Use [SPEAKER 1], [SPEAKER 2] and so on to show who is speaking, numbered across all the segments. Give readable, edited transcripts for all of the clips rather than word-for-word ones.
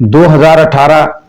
[SPEAKER 1] 2018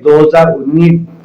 [SPEAKER 2] 2019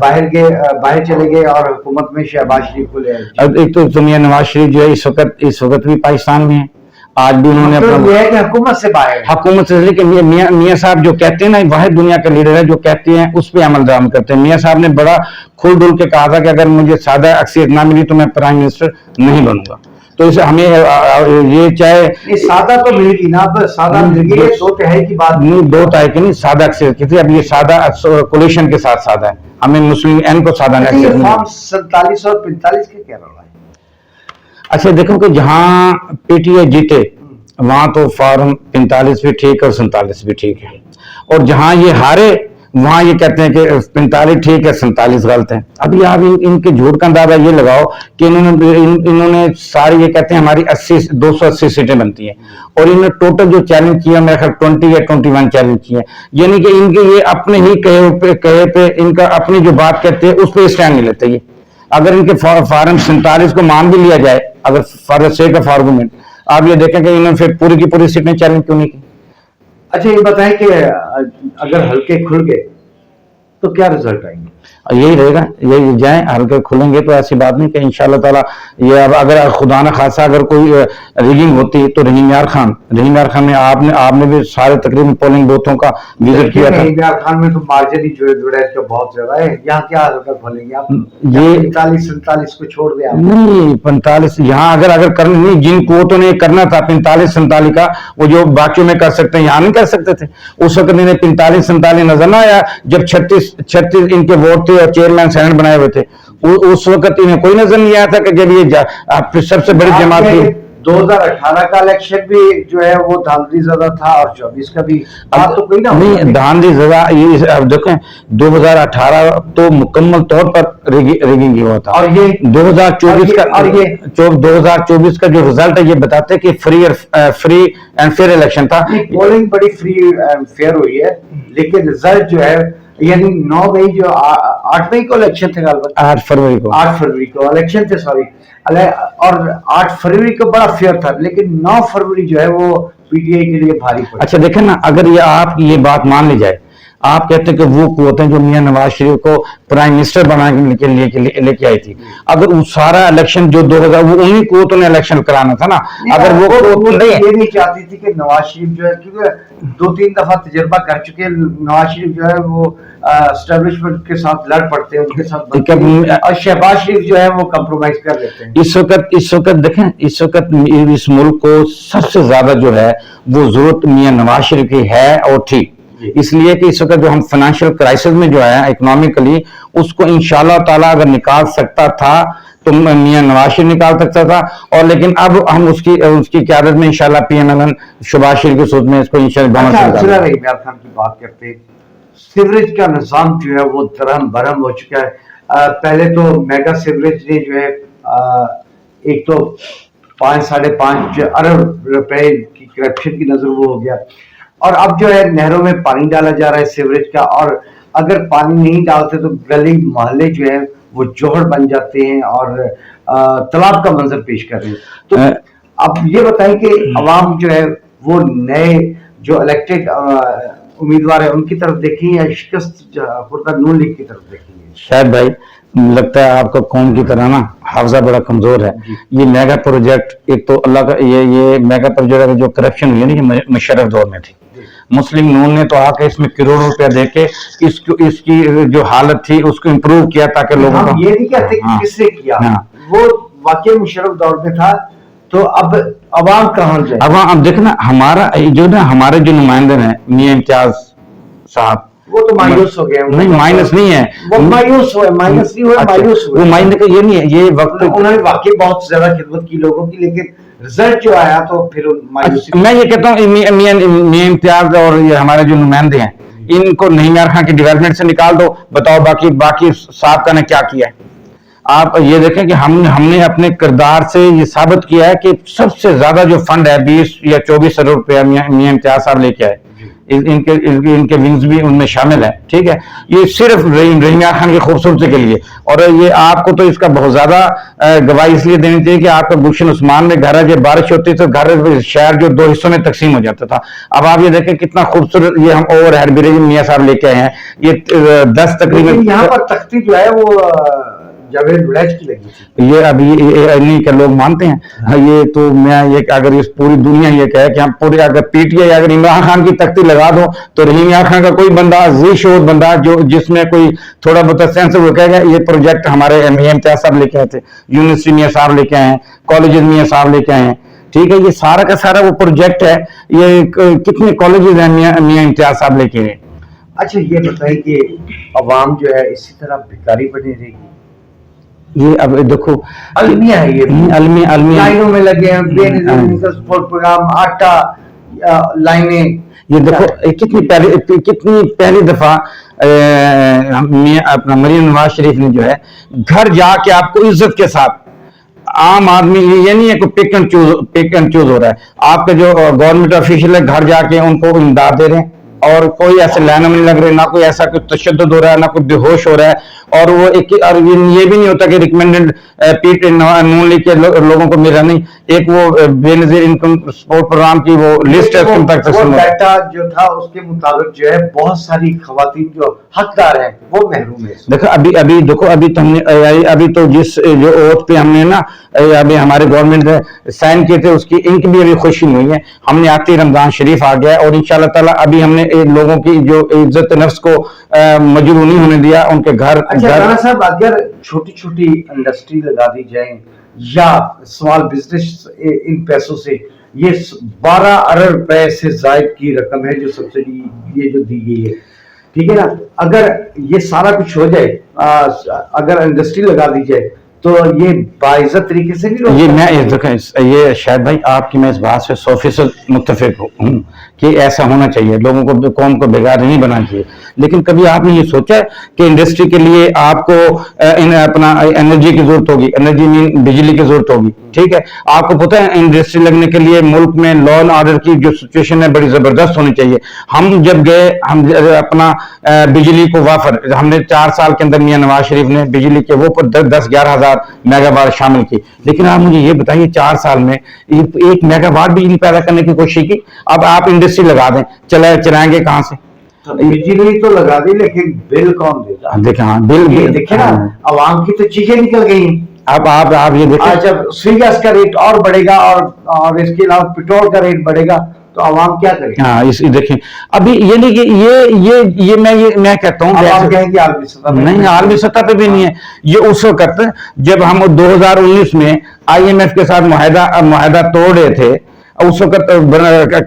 [SPEAKER 2] باہر چلے گئے اور حکومت میں شہباز شریف کو لے آئے.
[SPEAKER 1] اب ایک تو میاں نواز شریف جو ہے اس وقت بھی پاکستان میں ہے. آج بھی انہوں نے
[SPEAKER 2] مطلب یہ ہے کہ حکومت سے باہر ہے.
[SPEAKER 1] حکومت سے لیکن میاں صاحب جو کہتے ہیں نا واحد دنیا کا لیڈر ہے جو کہتے ہیں اس پہ عمل درآمد کرتے ہیں. میاں صاحب نے بڑا کھل ڈل کے کہا تھا کہ اگر مجھے سادہ اکثریت نہ ملی تو میں پرائم منسٹر نہیں بنوں گا. تو اسے ہمیں یہ چاہے
[SPEAKER 2] سادہ تو مل گئی نا, اب سادہ مل گئی, 2/3 کی بات
[SPEAKER 1] نہیں, 2/3 کی نہیں, سادہ اکثریت کی تھی. اب یہ سادہ کولیشن کے ساتھ سادہ ہے. ہمیں مسلم این کو سادہ نہیں.
[SPEAKER 2] فارم 47 اور 45 کے کیا رہا ہے.
[SPEAKER 1] اچھا دیکھو کہ جہاں پی ٹی آئی جیتے وہاں تو فارم 45 بھی ٹھیک ہے اور 47 بھی ٹھیک ہے, اور جہاں یہ ہارے وہاں یہ کہتے ہیں کہ 45 ٹھیک ہے 47 غلط ہے. ابھی آپ ان کے جھوٹ کا اندازہ یہ لگاؤ کہ انہوں نے ساری یہ کہتے ہیں ہماری 280 سیٹیں بنتی ہیں, اور انہوں نے ٹوٹل جو چیلنج کیا میرے خیال 20 یا 21 چیلنج کیے ہیں. یعنی کہ ان کے یہ اپنے ہی کہے پہ ان کا اپنی جو بات کہتے ہیں اس پہ اسٹینڈ نہیں لیتے. یہ اگر ان کے فارم 47 کو مان بھی لیا جائے اگر for the sake of argument, آپ یہ دیکھیں کہ انہوں نے پھر پوری کی پوری سیٹیں چیلنج کیوں نہیں کی.
[SPEAKER 2] اچھا یہ بتائیں کہ اگر حلقے کھل گئے تو کیا رزلٹ آئیں گے.
[SPEAKER 1] یہی رہے گا, یہ جائیں حلقے کھلیں گے تو ایسی بات نہیں کہ انشاءاللہ تعالیٰ یہ اب اگر خدا نہ خاصہ اگر کوئی ریگنگ ہوتی تو رحیم یار خان میں آپ نے بھی سارے تقریباً پولنگ بوتھوں کا وزٹ کیا تھا.
[SPEAKER 2] رحیم یار خان میں تو مارجن ہی جو ہے اس کا بہت زیادہ ہے. یہاں کیا حلقہ کھولیں گے آپ, یہ 45-47 کو چھوڑ دیں.
[SPEAKER 1] نہیں 45 یہاں اگر کرنا نہیں, جن قوتوں نے کرنا تھا 45-47 کا وہ جو باقیوں میں کر سکتے ہیں یہاں نہیں کر سکتے تھے. اس وقت انہیں 45-47 نظر نہ آیا جب 36 ان کے ووٹ تھے اور چیئرمین سینٹ بنائے ہوئے تھے. اس وقت انہیں کوئی نظر نہیں آیا تھا کہ جب یہ سب سے بڑی جماعت تھی.
[SPEAKER 2] 2018 کا الیکشن بھی جو ہے وہ دھاندلی زدہ تھا اور 24 کا بھی تو کوئی
[SPEAKER 1] نہیں دھاندلی زدہ. یہ اب دیکھیں 2018 تو مکمل طور پر ریگنگ ہوا تھا, اور یہ 2024 کا جو رزلٹ ہے یہ بتاتے کہ فری اینڈ فیئر الیکشن تھا.
[SPEAKER 2] پولنگ بڑی فری اینڈ فیئر ہوئی ہے, لیکن رزلٹ جو ہے یعنی 9 مئی جو 8 مئی کو الیکشن تھے, 8 فروری کو الیکشن تھے سوری, اور 8 فروری کو بڑا فیئر تھا, لیکن 9 فروری جو ہے وہ پی ٹی آئی کے لیے بھاری پڑی.
[SPEAKER 1] اچھا دیکھیں نا, اگر یہ آپ کی یہ بات مان لی جائے, آپ کہتے ہیں کہ وہ قوتیں جو میاں نواز شریف کو پرائم منسٹر بنانے کے لیے لے کے آئی تھی, اگر وہ سارا الیکشن جو 2000 وہ انہی قوتوں نے الیکشن کرانا تھا نا, اگر وہ
[SPEAKER 2] یہ نہیں چاہتی تھی کہ نواز شریف جو ہے, کیونکہ 2-3 دفعہ تجربہ کر چکے نواز شریف جو ہے وہ اسٹیبلشمنٹ کے ساتھ لڑ پڑتے ہیں, ان کے ساتھ, اور شہباز شریف جو ہے وہ کمپرومائز کر لیتے ہیں. اس وقت
[SPEAKER 1] دیکھیں اس وقت اس ملک کو سب سے زیادہ جو ہے وہ ضرورت میاں نواز شریف کی ہے اور تھی, اس لیے کہ اس وقت جو ہم فائنینشیل کرائسس میں جو ہے اکنامکلی اس کو انشاءاللہ تعالیٰ اگر نکال سکتا تھا تو میاں نواز شریف نکال سکتا تھا, اور لیکن اب ہم اس کی قیادت میں انشاءاللہ P M L N Shahbaz Sharif کی صورت میں اس کو انشاءاللہ.
[SPEAKER 2] رحیم یار خان کی بات کرتے, سیوریج کا نظام جو ہے وہ درہم برہم ہو چکا ہے. پہلے تو میگا سیوریج نے جو ہے ایک تو 5-5.5 ارب روپے کی کرپشن کی نظر وہ ہو گیا, اور اب جو ہے نہروں میں پانی ڈالا جا رہا ہے سیوریج کا, اور اگر پانی نہیں ڈالتے تو گلی محلے جو ہے وہ جوہر بن جاتے ہیں اور تالاب کا منظر پیش کر رہے ہیں. تو اب یہ بتائیں کہ عوام جو ہے وہ نئے جو الیکٹڈ امیدوار ہیں ان کی طرف دیکھیں یا شکست خوردہ نون لیگ کی طرف دیکھیں گے؟
[SPEAKER 1] شاید بھائی لگتا ہے آپ کا قوم کی طرح نا حافظہ بڑا کمزور ہے. یہ میگا پروجیکٹ ایک تو اللہ کا یہ میگا پروجیکٹ جو کرپشن ہوئی ہے نا یہ مشرف دور میں تھی. مسلم نون نے تو آ کے اس میں کروڑوں روپیہ دے کے اس کی جو حالت تھی اس کو امپروو کیا تاکہ لوگوں کو,
[SPEAKER 2] یہ نہیں کہتے کہ کس نے کیا, وہ واقعی مشرف دور میں تھا. تو اب عوام کہاں جائے؟
[SPEAKER 1] عوام اب دیکھنا ہمارے جو نمائندے ہیں میاں امتیاز صاحب
[SPEAKER 2] وہ تو مایوس ہو گئے.
[SPEAKER 1] نہیں مائنس نہیں ہے,
[SPEAKER 2] وہ مایوس ہوئے, مائنس نہیں ہوئے, مایوس ہوئے.
[SPEAKER 1] وہ مائنس کا یہ نہیں ہے, یہ وقت
[SPEAKER 2] انہوں نے واقعی بہت زیادہ خدمت کی لوگوں کی, لیکن رزلٹ جو آیا تو پھر مایوسی.
[SPEAKER 1] میں یہ کہتا ہوں میاں امتیاز اور یہ ہمارے جو نمائندے ہیں ان کو رحیم یار خان کی ڈیولپمنٹ سے نکال دو, بتاؤ باقی صاحب کا نے کیا کیا ہے. آپ یہ دیکھیں کہ ہم نے اپنے کردار سے یہ ثابت کیا ہے کہ سب سے زیادہ جو فنڈ ہے 20 یا 24 ارب روپیہ میاں امتیاز صاحب لے کے آئے. ان کے ونگز بھی ان میں شامل ہیں، ٹھیک ہے. یہ صرف رحیم یار خان کی خوبصورتی کے لیے. اور یہ آپ کو تو اس کا بہت زیادہ گواہی اس لیے دینی چاہیے کہ آپ کا گلشن عثمان میں گھر ہے، جب بارش ہوتی تو گھر شہر جو 2 حصوں میں تقسیم ہو جاتا تھا. اب آپ یہ دیکھیں کتنا خوبصورت یہ ہم اوور ہیڈ بریج میاں صاحب لے کے آئے ہیں. یہ 10 تقریباً
[SPEAKER 2] یہاں پر تختی جو ہے وہ جاوید ولیج کی لگی تھی.
[SPEAKER 1] یہ اب نہیں کہ لوگ مانتے ہیں. یہ تو میں یہ اگر اس پوری دنیا یہ کہے کہ ہم پورے اگر پی ٹی آئی اگر عمران خان کی تختی لگا دو تو رحیم یار خان کا کوئی بندہ ذی شعور بندہ جو جس میں کوئی تھوڑا بہت سینس وہ کہے گا یہ پروجیکٹ ہمارے امتیاز صاحب لے کے آئے تھے، یونیورسٹی میاں صاحب لے کے آئے ہیں، کالجز میاں صاحب لے کے آئے ہیں، ٹھیک ہے. یہ سارا کا سارا وہ پروجیکٹ ہے. یہ کتنے کالجز ہیں میاں امتیاز صاحب لے کے آئے.
[SPEAKER 2] اچھا یہ بتائیں کہ عوام جو ہے اسی طرح بھکاری بنی رہے گی؟
[SPEAKER 1] یہ اب دیکھو
[SPEAKER 2] المیہ ہے، یہ
[SPEAKER 1] المیہ
[SPEAKER 2] لائنوں میں لگے ہیں، بے نظیر سپورٹ پروگرام، آٹا لائنیں.
[SPEAKER 1] یہ دیکھو کتنی پہلی دفعہ اپنا مریم نواز شریف نے جو ہے گھر جا کے آپ کو عزت کے ساتھ عام آدمی یہ نہیں ہے کہ پک اینڈ چوز ہو رہا ہے. آپ کے جو گورنمنٹ آفیشل ہے گھر جا کے ان کو امداد دے رہے ہیں اور کوئی ایسے لائنوں میں نہیں لگ رہے، نہ کوئی ایسا کوئی تشدد ہو رہا ہے، نہ کوئی بے ہوش ہو رہا ہے. اور وہ اور یہ بھی نہیں ہوتا کہ ریکمینڈڈ نون لیگ کے لوگوں کو ملا نہیں. ایک وہ بے نظیر انکم سپورٹ پروگرام کی وہ لسٹ ہے
[SPEAKER 2] وہ ڈیٹا جو تھا اس کے مطابق جو ہے بہت ساری خواتین جو حقدار ہیں وہ محروم ہیں.
[SPEAKER 1] دیکھو ابھی تو ہم نے ابھی تو جس جو اوتھ پہ ہم نے نا ابھی ہمارے گورنمنٹ نے سائن کیے تھے اس کی انک بھی ابھی خوشی نہیں ہوئی ہے. ہم نے آتی رمضان شریف آ گیا اور انشاءاللہ تعالیٰ ابھی ہم نے لوگوں کی جو عزت نفس کو مجروح نہیں ہونے دیا ان کے گھر.
[SPEAKER 2] رانا صاحب اگر چھوٹی چھوٹی انڈسٹری لگا دی جائیں یا اسمال بزنس ان پیسوں سے، یہ 12 ارب روپے سے زائد کی رقم ہے جو سبسڈی یہ جو دی گئی ہے، ٹھیک ہے نا. اگر یہ سارا کچھ ہو جائے، اگر انڈسٹری لگا دی جائے تو یہ باعزت طریقے سے نہیں
[SPEAKER 1] یہ شاید بھائی آپ کی میں اس بات سے 100% متفق ہوں کہ ایسا ہونا چاہیے، لوگوں کو قوم کو بےگار نہیں بنانا چاہیے. لیکن کبھی آپ نے یہ سوچا ہے کہ انڈسٹری کے لیے آپ کو اپنا انرجی کی ضرورت ہوگی، انرجی مین بجلی کی ضرورت ہوگی، ٹھیک ہے. آپ کو پتہ ہے انڈسٹری لگنے کے لیے ملک میں لا اینڈ آرڈر کی جو سچویشن ہے بڑی زبردست ہونی چاہیے. ہم جب گئے ہم اپنا بجلی کو وافر ہم نے 4 سال کے اندر میاں نواز شریف نے بجلی کے وہ 10-11 ہزار میگا واٹ شامل کی. لیکن آپ مجھے یہ بتائیے 4 سال میں 1 میگا واٹ بجلی پیدا کرنے کی کوشش کی. اب آپ انڈسٹری لگا دیں، چلائیں گے کہاں سے؟
[SPEAKER 2] بجلی تو لگا دی لیکن بل کون دے گا؟
[SPEAKER 1] دیکھیں ہاں بل
[SPEAKER 2] دیکھیں نا عوام کی تو چیزیں نکل گئی.
[SPEAKER 1] اب آپ یہ دیکھیں
[SPEAKER 2] جب سوئی گیس کا ریٹ اور بڑھے گا اور اس کے علاوہ پیٹرول کا ریٹ بڑھے گا تو عوام کیا کرے؟
[SPEAKER 1] ہاں دیکھیں ابھی یہ نہیں کہ یہ میں کہتا ہوں
[SPEAKER 2] عوام کہیں گے عالمی سطح پہ
[SPEAKER 1] نہیں، عالمی سطح پہ بھی نہیں ہے. یہ اس وقت جب ہم 2019 میں IMF کے ساتھ معاہدہ توڑ رہے تھے، اس وقت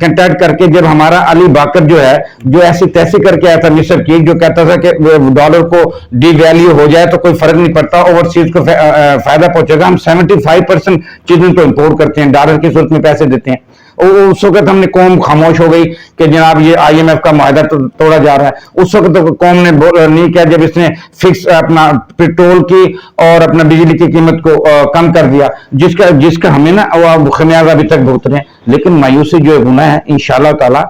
[SPEAKER 1] کنٹیکٹ کر کے جب ہمارا علی باقر جو ہے جو ایسی تیسی کر کے آیا تھا مصر کی، جو کہتا تھا کہ ڈالر کو ڈی ویلیو ہو جائے تو کوئی فرق نہیں پڑتا، اوورسیز کو فائدہ پہنچے گا. ہم 75% چیزوں کو امپورٹ کرتے ہیں، ڈالر کی صورت میں پیسے دیتے ہیں. اس وقت ہم نے قوم خاموش ہو گئی کہ جناب یہ IMF کا معاہدہ توڑا جا رہا ہے. اس وقت قوم نے نہیں کیا جب اس نے فکس اپنا پیٹرول کی اور اپنا بجلی کی قیمت کو کم کر دیا، جس کا ہمیں نا خمیازہ ابھی تک بھگت رہے ہیں. لیکن مایوسی جو گناہ ہے انشاءاللہ تعالیٰ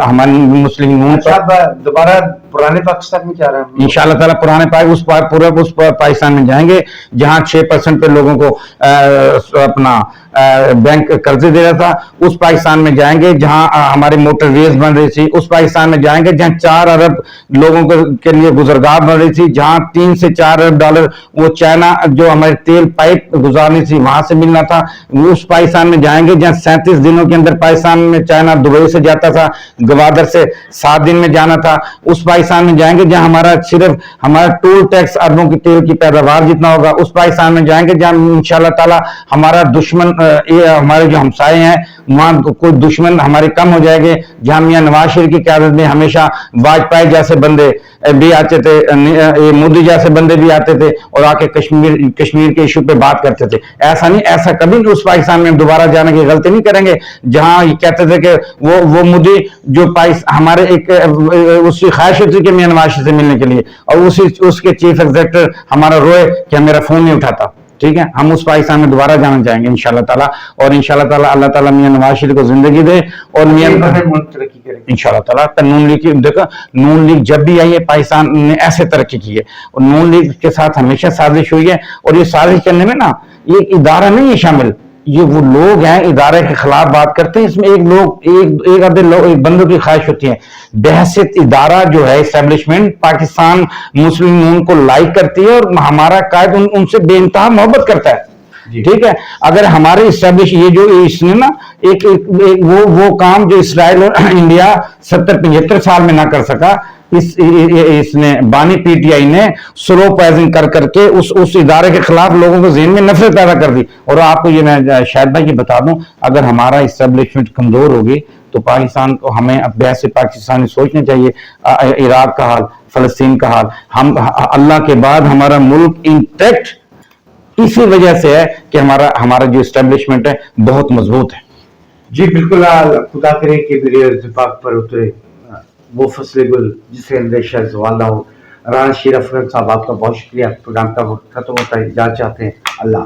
[SPEAKER 1] ہمارے مسلم
[SPEAKER 2] دوبارہ پرانے پاکستان میں جا رہے ہیں
[SPEAKER 1] انشاءاللہ تعالیٰ. پرانے اس پاکستان میں جائیں گے جہاں 6% پہ لوگوں کو اپنا بینک قرضے دے رہا تھا. اس پاکستان میں جائیں گے جہاں ہمارے موٹر ویز بن رہی تھی. اس پاکستان میں جائیں گے جہاں 4 ارب لوگوں کے لیے گزرگاہ بن رہی تھی، جہاں 3 سے 4 ارب ڈالر وہ چائنا جو ہمارے تیل پائپ گزارنی تھی وہاں سے ملنا تھا. اس پاکستان میں جائیں گے جہاں 37 دنوں کے اندر پاکستان میں چائنا دبئی سے جاتا تھا، گوادر سے 7 دن میں جانا تھا. اس پاکستان میں جائیں گے جہاں ہمارا ٹول ٹیکس اربوں کی تیل کی پیداوار جتنا ہوگا. اس پاکستان میں جائیں گے جہاں انشاءاللہ تعالیٰ ہمارا دشمن ہمارے جو ہمسائے ہیں وہاں کوئی دشمن ہمارے کم ہو جائے گے. جہاں میاں نواز شریف کی قیادت میں ہمیشہ واجپئی جیسے بندے بھی آتے تھے، مودی جیسے بندے بھی آتے تھے اور آ کے کشمیر کے ایشو پہ بات کرتے تھے. ایسا نہیں، ایسا کبھی نہیں اس پاکستان میں دوبارہ جانے کی غلطی نہیں کریں گے جہاں یہ کہتے تھے کہ وہ مودی جو ہمارے ایک اس کی خواہش ہوتی کہ میاں نواز شریف سے ملنے کے لیے اور اس کے چیف ایگزیکٹر ہمارا روئے کہ میرا فون نہیں اٹھاتا. ٹھیک ہے, ہم اس پاکستان میں دوبارہ جانا چاہیں گے انشاءاللہ تعالیٰ, اور انشاءاللہ تعالیٰ اللہ تعالیٰ میاں نواز شریف کو زندگی دے, اور میاں
[SPEAKER 2] ملک ترقی کرے گا
[SPEAKER 1] انشاءاللہ تعالیٰ. نون لیگ کی دیکھو, نون لیگ جب بھی آئی ہے پاکستان نے ایسے ترقی کی ہے, اور نون لیگ کے ساتھ ہمیشہ سازش ہوئی ہے, اور یہ سازش کرنے میں نا یہ ادارہ نہیں ہے شامل, یہ وہ لوگ ہیں ادارے کے خلاف بات کرتے ہیں. اس میں ایک لوگ ایک آدھے لوگ ایک بندوں کی خواہش ہوتی ہے. بحثیت ادارہ جو ہے اسٹیبلشمنٹ پاکستان مسلم نون کو لائک کرتی ہے, اور ہمارا قائد ان سے بے انتہا محبت کرتا ہے. ٹھیک ہے, اگر ہمارے اسٹیبلش یہ جو اس نے نا ایک وہ کام جو اسرائیل اور انڈیا 70-75 سال میں نہ کر سکا, اس نے بانی پی ٹی آئی نے سلو پوائزن کر کے اس ادارے کے خلاف لوگوں کو ذہن میں نفرت پیدا کر دی. اور آپ کو یہ میں شاید بھائی یہ بتا دوں, اگر ہمارا اسٹیبلشمنٹ کمزور ہوگی تو پاکستان کو ہمیں اب بحث پاکستانی سوچنا چاہیے. عراق کا حال, فلسطین کا حال, ہم اللہ کے بعد ہمارا ملک انٹیکٹ اسی وجہ سے ہے کہ ہمارا جو اسٹیبلشمنٹ ہے بہت مضبوط ہے.
[SPEAKER 2] جی بالکل, خدا کرے کہ میرے اتفاق پر اترے وہ فصل گل جسے اندیشہ زوال نہ ہو. رانا شیر افغان صاحب آپ کا بہت شکریہ. پروگرام کا وقت ختم ہوتا ہے, اجازت چاہتے ہیں. اللہ